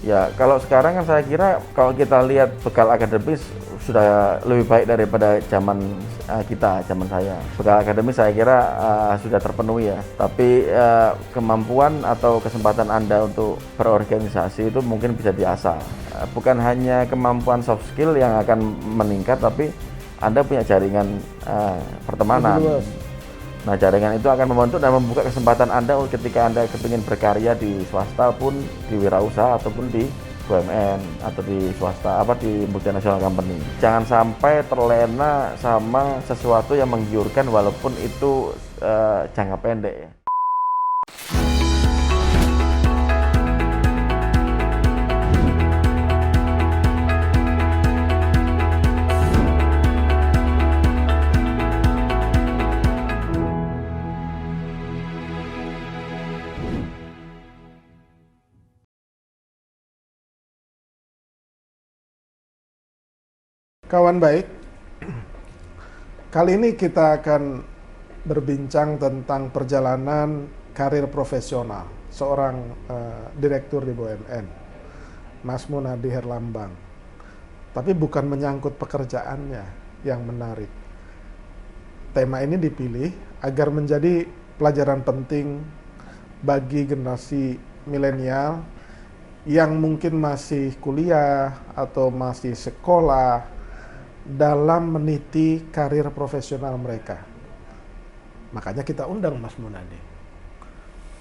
Ya, kalau sekarang kan saya kira kalau kita lihat bekal akademis sudah lebih baik daripada zaman kita, zaman saya. Bekal akademis saya kira sudah terpenuhi ya. Tapi kemampuan atau kesempatan Anda untuk berorganisasi itu mungkin bisa diasah. Bukan hanya kemampuan soft skill yang akan meningkat, tapi Anda punya jaringan pertemanan. Nah, jaringan itu akan membentuk dan membuka kesempatan Anda ketika Anda kepingin berkarya di swasta pun, di wirausaha ataupun di BUMN atau di swasta di multinational company. Jangan sampai terlena sama sesuatu yang menggiurkan walaupun itu jangka pendek ya. Kawan baik, kali ini kita akan berbincang tentang perjalanan karir profesional seorang direktur di BUMN, Mas Munadi Herlambang. Tapi bukan menyangkut pekerjaannya yang menarik. Tema ini dipilih agar menjadi pelajaran penting bagi generasi milenial yang mungkin masih kuliah atau masih sekolah dalam meniti karir profesional mereka. Makanya kita undang Mas Munadi.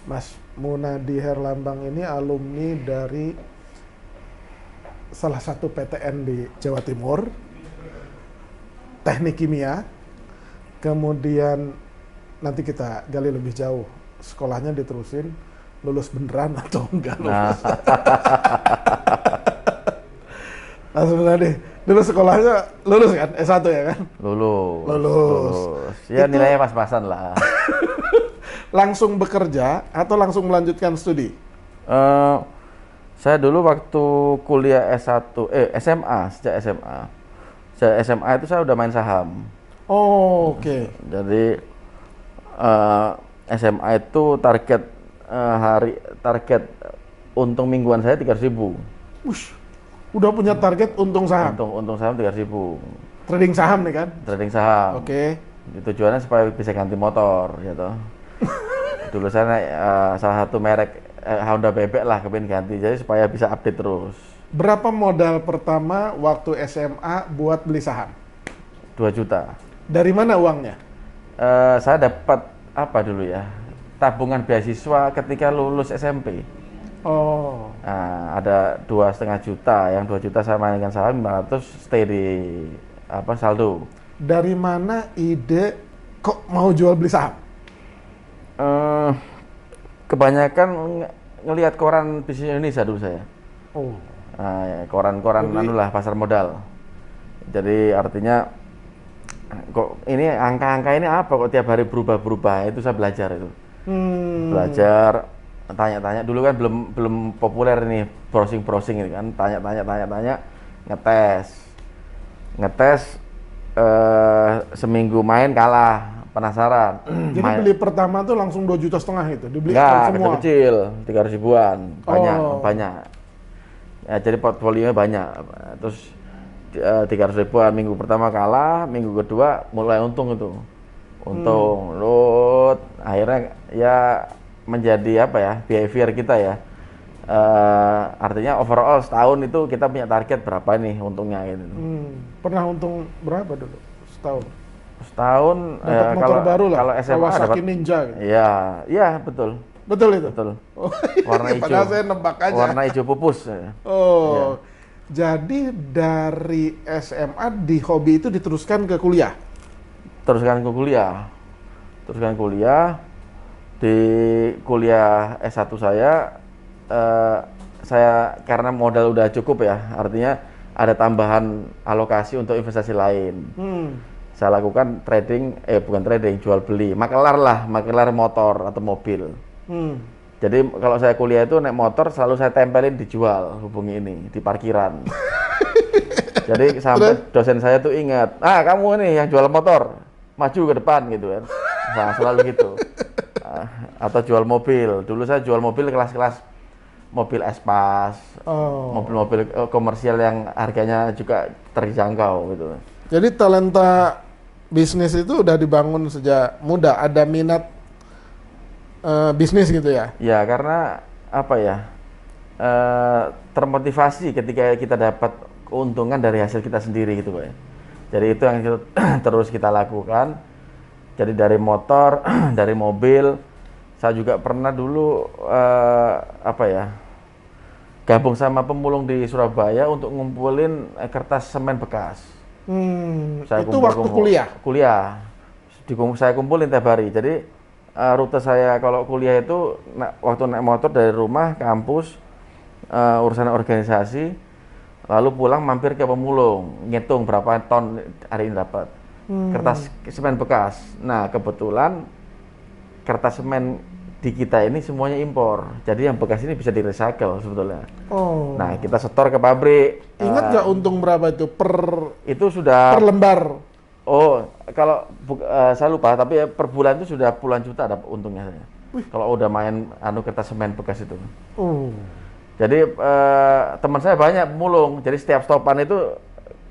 Mas Munadi Herlambang ini alumni dari salah satu PTN di Jawa Timur, teknik kimia. Kemudian nanti kita gali lebih jauh, sekolahnya diterusin, lulus beneran atau enggak lulus. Mas Munadi, dulu sekolahnya lulus kan? S1 ya kan? Lulus. Ya itu, nilainya pas-pasan lah. Langsung bekerja atau langsung melanjutkan studi? Saya dulu waktu kuliah SMA, sejak SMA itu saya udah main saham. Oh, oke. Okay. Jadi SMA itu target untung mingguan saya 300.000. Wush. Udah punya target untung saham? Untung saham 300.000. Trading saham nih kan? Trading saham. Oke. Tujuannya supaya bisa ganti motor, gitu. Dulu saya naik salah satu merek Honda Bebek lah, kepingin ganti, jadi supaya bisa update terus. Berapa modal pertama waktu SMA buat beli saham? 2 juta. Dari mana uangnya? Saya dapat dulu ya? Tabungan beasiswa ketika lulus SMP. Oh. Nah, ada 2,5 juta, yang 2 juta saya mainkan saham, 500 stay di saldo. Dari mana ide kok mau jual beli saham? Kebanyakan ngelihat koran bisnis Indonesia dulu saya. Oh. Nah, koran-koran pasar modal. Jadi artinya kok ini angka-angka ini apa kok tiap hari berubah-berubah, itu saya belajar itu. Belajar, tanya-tanya, dulu kan belum populer ini browsing ini kan, tanya, ngetes seminggu main kalah, penasaran. Jadi beli pertama tuh langsung 2,5 juta itu, dibeli semua? Kecil, 300 ribuan, banyak. Ya, jadi portfolionya banyak. Terus 300 ribuan, minggu pertama kalah, minggu kedua mulai untung itu. Load, akhirnya ya menjadi behavior kita ya. Artinya overall setahun itu kita punya target berapa nih untungnya gitu. Pernah untung berapa dulu setahun? Setahun dapat motor baru lah. Kalau SMA dapat Ninja gitu. Iya, betul. Betul itu. Betul. Warna hijau. Padahal saya nebak aja. Warna hijau pupus. Oh. Ya. Jadi dari SMA di hobi itu diteruskan ke kuliah. Teruskan kuliah. Di kuliah S1 saya karena modal udah cukup ya, artinya ada tambahan alokasi untuk investasi lain. Saya lakukan jual beli, makelar motor atau mobil. Jadi kalau saya kuliah itu naik motor selalu saya tempelin dijual, hubungi ini di parkiran. Jadi sampai dosen saya tuh ingat, kamu nih yang jual motor, maju ke depan gitu kan. Nah, selalu gitu. Atau jual mobil. Dulu saya jual mobil kelas-kelas mobil Espas, Oh. mobil-mobil komersial yang harganya juga terjangkau gitu. Jadi talenta bisnis itu udah dibangun sejak muda, ada minat bisnis gitu ya? Ya karena apa ya, termotivasi ketika kita dapat keuntungan dari hasil kita sendiri gitu Pak. Jadi itu yang terus kita lakukan. Jadi dari motor, dari mobil, saya juga pernah dulu apa ya, gabung sama pemulung di Surabaya untuk ngumpulin kertas semen bekas. Saya Itu waktu kuliah? Kuliah. Saya kumpulin tiap hari. Jadi rute saya kalau kuliah itu waktu naik motor dari rumah kampus, urusan organisasi, lalu pulang mampir ke pemulung, ngitung berapa ton hari ini dapat. Kertas semen bekas. Nah kebetulan kertas semen di kita ini semuanya impor. Jadi yang bekas ini bisa di-recycle sebetulnya. Oh. Nah, kita setor ke pabrik. Ingat nggak untung berapa itu Itu sudah per lembar? Oh, kalau saya lupa, tapi ya per bulan itu sudah puluhan juta ada untungnya saya. Kalau udah main kertas semen bekas itu. Oh. Jadi teman saya banyak pemulung. Jadi setiap stopan itu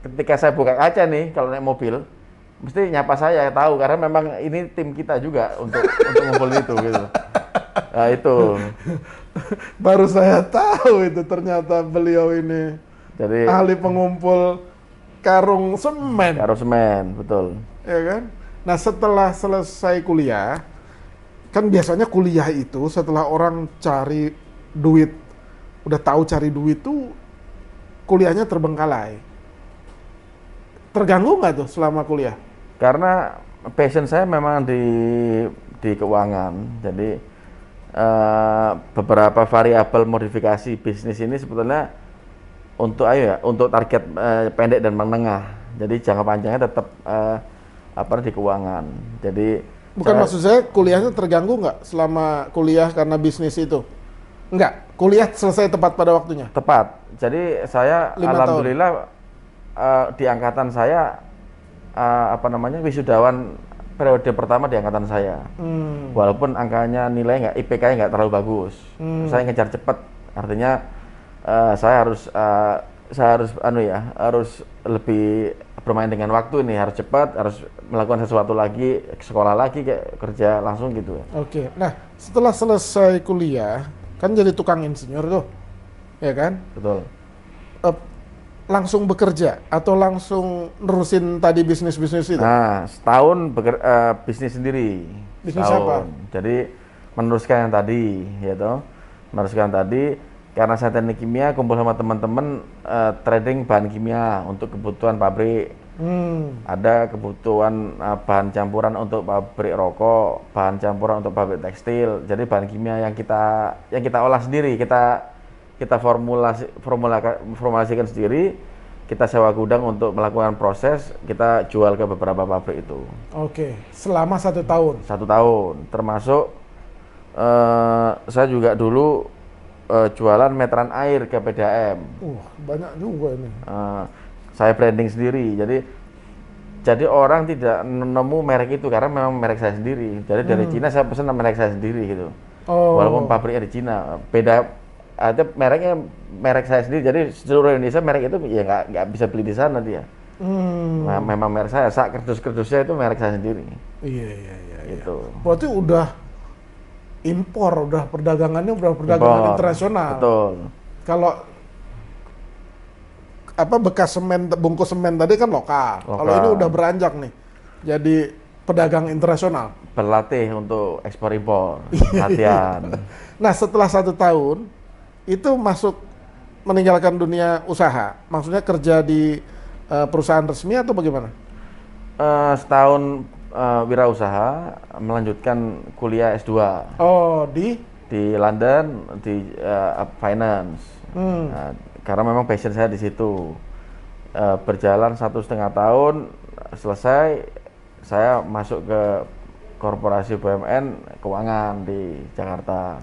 ketika saya buka kaca nih kalau naik mobil mesti nyapa saya, tahu karena memang ini tim kita juga untuk ngumpulin itu gitu. Nah, itu. Baru saya tahu itu ternyata beliau ini Jadi ahli pengumpul karung semen. karung semen, betul. Ya kan? Nah, setelah selesai kuliah, kan biasanya kuliah itu setelah orang cari duit, udah tahu cari duit tuh kuliahnya terbengkalai. Terganggu nggak tuh selama kuliah? Karena passion saya memang di keuangan. Jadi beberapa variabel modifikasi bisnis ini sebetulnya untuk target pendek dan menengah. Jadi jangka panjangnya tetap di keuangan. Jadi Bukan maksud saya kuliahnya terganggu nggak selama kuliah karena bisnis itu? Enggak, kuliah selesai tepat pada waktunya? tepat. Jadi saya 5 alhamdulillah di angkatan saya wisudawan periode pertama di angkatan saya. Walaupun angkanya nilai IPK-nya nggak terlalu bagus. Saya ngejar cepet. Artinya saya harus lebih bermain dengan waktu ini, harus cepat, harus melakukan sesuatu lagi, sekolah lagi, kayak kerja langsung gitu. Oke, nah setelah selesai kuliah, kan jadi tukang insinyur tuh, ya kan? Betul. Langsung bekerja atau langsung nerusin tadi bisnis-bisnis itu? Nah, setahun bisnis sendiri. Bisnis setahun. apa? Jadi meneruskan yang tadi, karena saya teknik kimia, kumpul sama teman-teman trading bahan kimia untuk kebutuhan pabrik. Ada kebutuhan bahan campuran untuk pabrik rokok, bahan campuran untuk pabrik tekstil. Jadi bahan kimia yang kita olah sendiri, kita formulasikan sendiri, kita sewa gudang untuk melakukan proses, kita jual ke beberapa pabrik itu. Oke, selama 1 tahun? 1 tahun, termasuk saya juga dulu jualan meteran air ke PDAM. Banyak juga ini. Saya branding sendiri, jadi orang tidak nemu merek itu karena memang merek saya sendiri. Jadi dari Cina saya pesan merek saya sendiri gitu. Walaupun pabriknya di Cina, beda. Ada mereknya merek saya sendiri, jadi seluruh Indonesia merek itu ya nggak bisa beli di sana dia. Nah, memang merek saya, kerdus-kerdusnya itu merek saya sendiri. Iya. Itu. Berarti udah impor, udah perdagangannya perdagangan internasional. Betul. Kalau bekas semen, bungkus semen tadi kan lokal. Kalau ini udah beranjak nih, jadi pedagang internasional. Berlatih untuk ekspor impor, latihan. Nah, setelah 1 tahun itu masuk meninggalkan dunia usaha, maksudnya kerja di perusahaan resmi atau bagaimana? Setahun wirausaha, melanjutkan kuliah S2. Di London, di finance. Nah, karena memang passion saya di situ. Berjalan 1,5 tahun, selesai, saya masuk ke korporasi BUMN keuangan di Jakarta.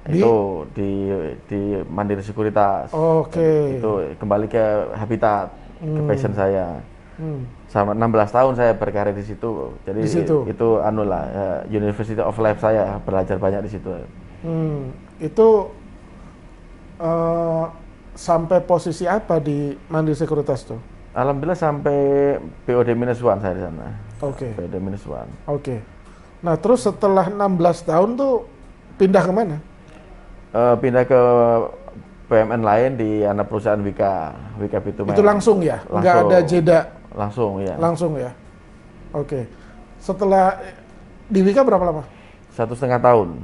Itu di Mandiri Sekuritas. Itu kembali ke habitat, ke passion saya. Sama 16 tahun saya berkarir di situ. Jadi itu University of Life saya, belajar banyak di situ. Itu eh, sampai posisi apa di Mandiri Sekuritas tuh? Alhamdulillah sampai BOD-1 saya di sana. Oke. BOD-1. Oke. Nah, terus setelah 16 tahun tuh pindah kemana? Pindah ke BUMN lain di anak perusahaan Wika Bitumen. Itu langsung ya? Nggak ada jeda? Langsung ya. Langsung ya? Oke. Setelah di Wika berapa lama? 1,5 tahun.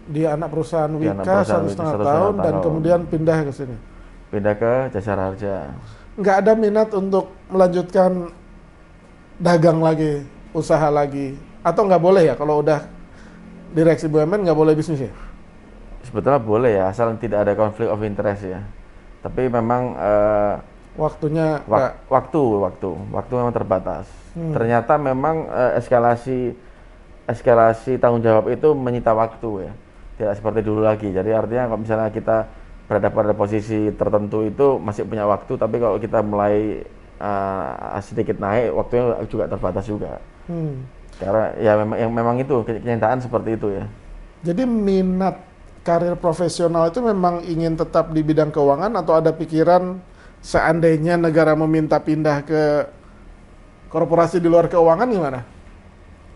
Di anak perusahaan Di anak Wika perusahaan 1,5 Wika, 1,5 tahun dan tahun. kemudian pindah ke sini. Pindah ke Jasara Harja. Nggak ada minat untuk melanjutkan dagang lagi, usaha lagi, atau nggak boleh ya kalau udah direksi BUMN nggak boleh bisnis ya? Sebetulnya boleh ya, asal tidak ada konflik of interest ya. Tapi memang Waktunya nggak. waktu memang terbatas. Ternyata memang eskalasi tanggung jawab itu menyita waktu ya, tidak seperti dulu lagi. Jadi artinya kalau misalnya kita berada pada posisi tertentu itu masih punya waktu, tapi kalau kita mulai sedikit naik, waktunya juga terbatas juga. Karena ya memang itu kenyataan seperti itu ya. Jadi minat karir profesional itu memang ingin tetap di bidang keuangan atau ada pikiran seandainya negara meminta pindah ke korporasi di luar keuangan gimana?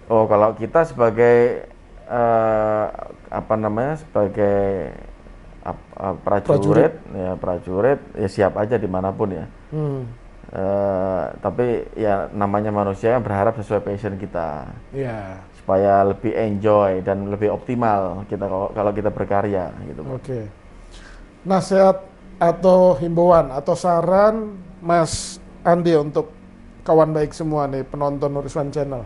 Oh, kalau kita sebagai sebagai prajurit ya siap aja dimanapun ya. Tapi ya namanya manusia yang berharap sesuai passion kita. Iya. Supaya lebih enjoy dan lebih optimal kita kalau kita berkarya gitu. Oke. Nasihat atau himbauan atau saran Mas Andi untuk kawan baik semua nih penonton Nuriswan Channel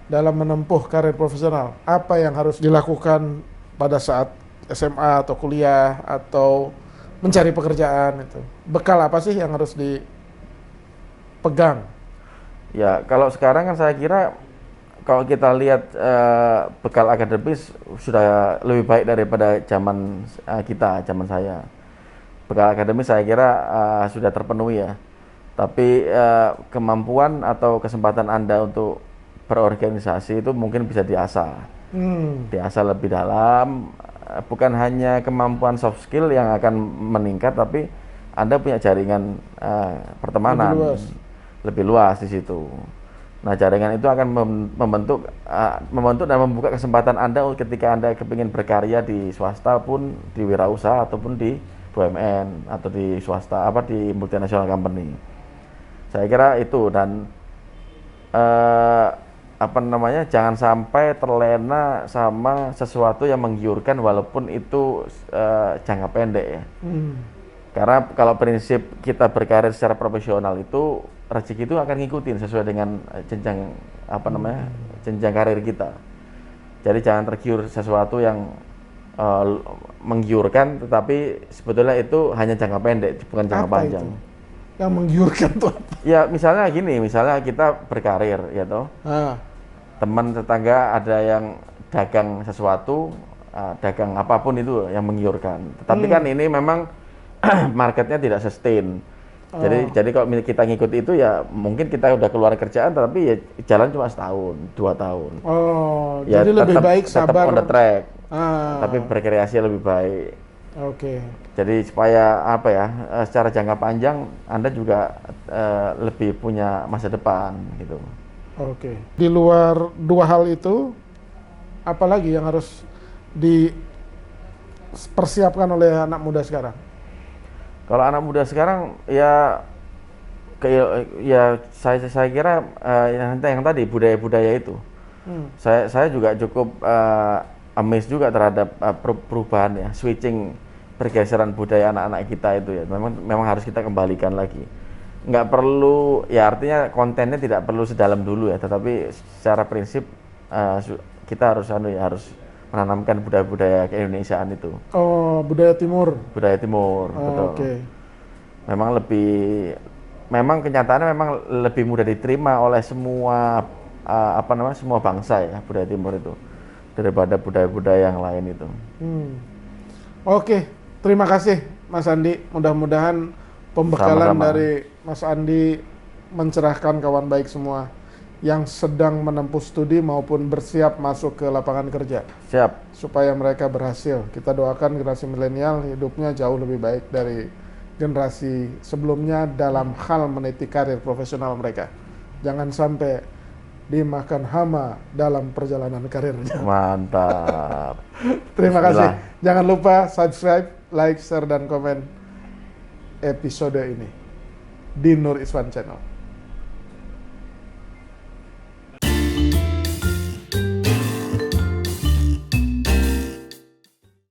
dalam menempuh karir profesional, apa yang harus dilakukan pada saat SMA atau kuliah atau mencari pekerjaan itu? Bekal apa sih yang harus dipegang? Ya, kalau sekarang kan saya kira kalau kita lihat bekal akademis sudah lebih baik daripada zaman zaman saya. Bekal akademis saya kira sudah terpenuhi ya. Tapi kemampuan atau kesempatan Anda untuk berorganisasi itu mungkin bisa diasah. Diasah lebih dalam, bukan hanya kemampuan soft skill yang akan meningkat, tapi Anda punya jaringan pertemanan lebih luas di situ. Nah, jaringan itu akan membentuk dan membuka kesempatan Anda ketika Anda kepingin berkarya di swasta pun, di wirausaha ataupun di BUMN atau di swasta di multinational company. Saya kira itu, dan jangan sampai terlena sama sesuatu yang menggiurkan walaupun itu jangka pendek ya. Karena kalau prinsip kita berkarir secara profesional itu rezeki itu akan ngikutin sesuai dengan jenjang jenjang karir kita. Jadi jangan tergiur sesuatu yang menggiurkan, tetapi sebetulnya itu hanya jangka pendek, bukan jangka panjang. Itu? Yang menggiurkan tuh apa? Ya misalnya gini, misalnya kita berkarir ya toh. Teman tetangga ada yang dagang sesuatu, dagang apapun itu yang menggiurkan. Tetapi kan ini memang marketnya tidak sustain. Jadi kalau kita ngikut itu ya mungkin kita udah keluar kerjaan, tapi ya jalan cuma setahun, 2 tahun. Ya, jadi lebih baik sabar. On the track. Tapi berkreasi lebih baik. Oke. Jadi supaya secara jangka panjang Anda juga lebih punya masa depan gitu. Oke. Di luar dua hal itu, apalagi yang harus dipersiapkan oleh anak muda sekarang? Kalau anak muda sekarang ya saya kira yang tadi budaya-budaya itu. Saya juga cukup amazed juga terhadap perubahan ya, switching, pergeseran budaya anak-anak kita itu ya. Memang harus kita kembalikan lagi. Nggak perlu ya, artinya kontennya tidak perlu sedalam dulu ya, tetapi secara prinsip kita harus menanamkan budaya-budaya keindonesiaan itu. Oh, budaya timur. Budaya timur, betul. Okay. Memang kenyataannya memang lebih mudah diterima oleh semua semua bangsa ya, budaya timur itu, daripada budaya-budaya yang lain itu. Oke, terima kasih Mas Andi. Mudah-mudahan pembekalan Sama-sama. dari Mas Andi mencerahkan kawan baik semua. yang sedang menempuh studi maupun bersiap masuk ke lapangan kerja. Siap. Supaya mereka berhasil. Kita doakan generasi milenial hidupnya jauh lebih baik dari generasi sebelumnya dalam hal meniti karir profesional mereka. Jangan sampai dimakan hama dalam perjalanan karirnya. Mantap. Terima kasih. Bismillah. Jangan lupa subscribe, like, share, dan komen episode ini di Nur Iswan Channel.